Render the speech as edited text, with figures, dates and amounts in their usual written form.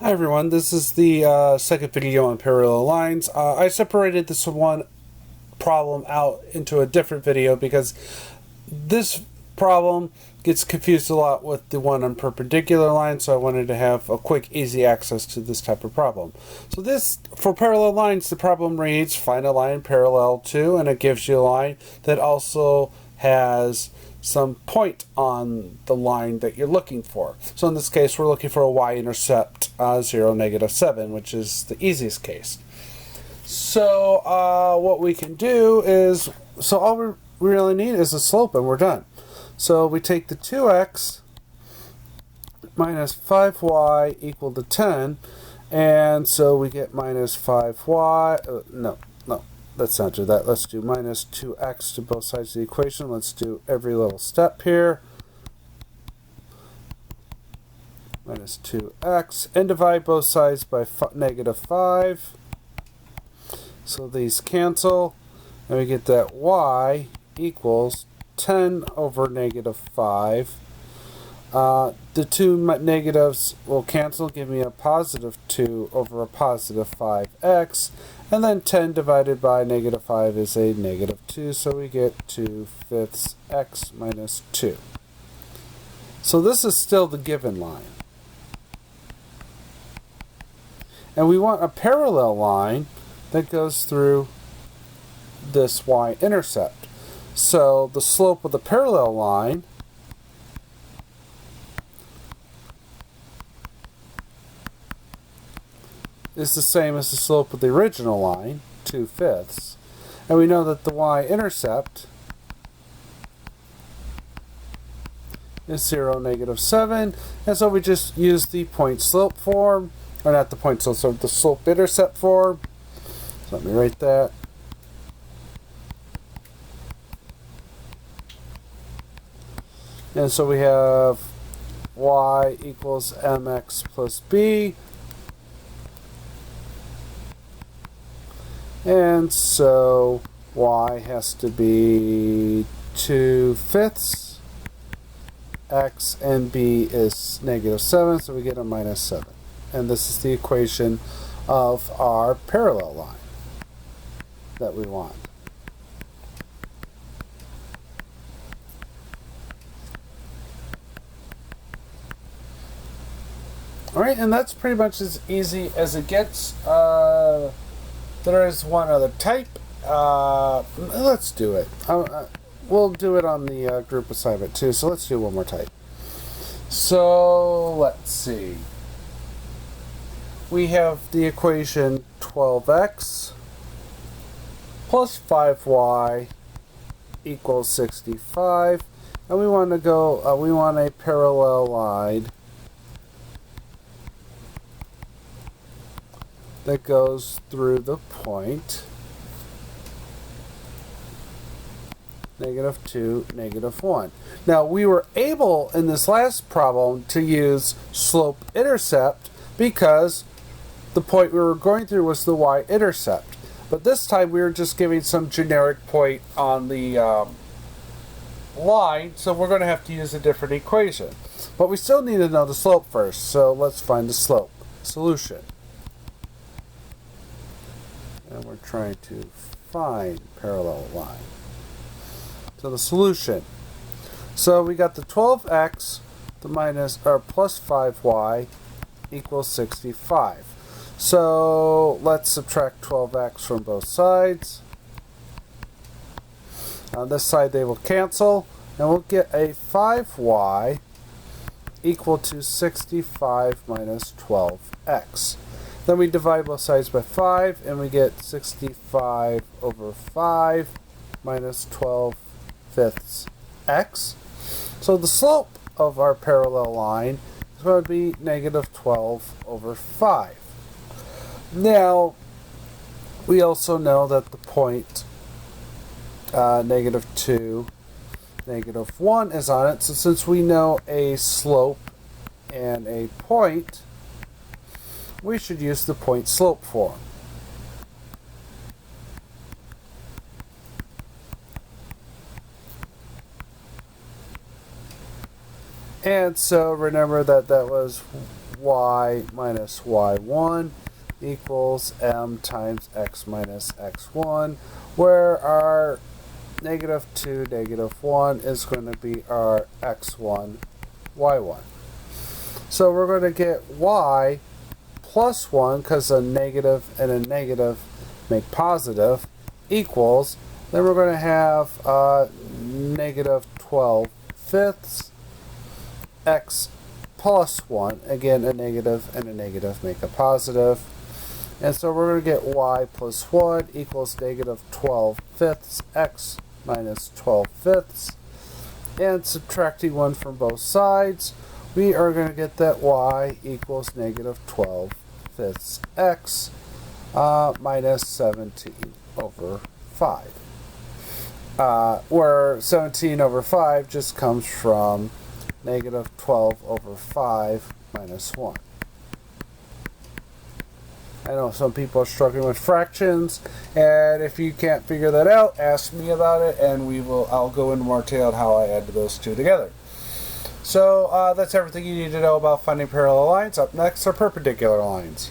Hi everyone, this is the second video on parallel lines. I separated this one problem out into a different video because this problem gets confused a lot with the one on perpendicular lines, so I wanted to have a quick, easy access to this type of problem. So this, for parallel lines, the problem reads, find a line parallel to, and it gives you a line that also has some point on the line that you're looking for. So in this case, we're looking for a y-intercept 0, -7, which is the easiest case. So what we can do is, so all we really need is a slope and we're done. So we take the 2x minus 5y equal to 10, and so we get minus 5y, no, let's not do that. Let's do minus 2x to both sides of the equation. Let's do every little step here. Minus 2x, and divide both sides by -5. So these cancel, and we get that y equals 10 over -5. The two negatives will cancel, give me a positive 2 over a positive 5x, and then 10 divided by -5 is a -2, so we get 2/5 x minus 2. So this is still the given line. And we want a parallel line that goes through this y-intercept. So the slope of the parallel line is the same as the slope of the original line, 2/5. And we know that the y-intercept is 0, -7. And so we just use the point-slope form, or not the point-slope, so the slope-intercept form. So let me write that. And so we have y equals mx plus b. And so y has to be 2/5 x, and b is -7, so we get a -7. And this is the equation of our parallel line that we want. Alright, and that's pretty much as easy as it gets. There is one other type. Let's do it. We'll do it on the group assignment too, so let's do one more type. So, let's see. We have the equation 12x plus 5y equals 65, and we want to go, we want a parallel line that goes through the point -2, -1. Now we were able in this last problem to use slope-intercept because the point we were going through was the y-intercept. But this time we were just giving some generic point on the line, so we're going to have to use a different equation. But we still need to know the slope first, so let's find the slope. Solution. And we're trying to find parallel line. So the solution. So we got the 12x, the minus or plus 5y equals 65. So let's subtract 12x from both sides. On this side they will cancel, and we'll get a 5y equal to 65 minus 12x. Then we divide both sides by 5, and we get 65 over 5 minus 12/5 x. So the slope of our parallel line is going to be -12 over 5. Now, we also know that the point -2, -1 is on it. So since we know a slope and a point, we should use the point-slope form. And so remember that that was y minus y1 equals m times x minus x1, where our -2, -1 is going to be our x1, y1. So we're going to get y plus 1, because a negative and a negative make positive, equals, then we're going to have -12/5 x plus 1, again a negative and a negative make a positive, and so we're going to get y plus 1 equals -12/5 x minus 12/5, and subtracting 1 from both sides, we are going to get that y equals -12/5 x minus 17/5, where 17/5 just comes from -12/5 minus 1. I know some people are struggling with fractions, and if you can't figure that out, ask me about it, and I'll go into more detail on how I add those two together. So that's everything you need to know about finding parallel lines. Up next are perpendicular lines.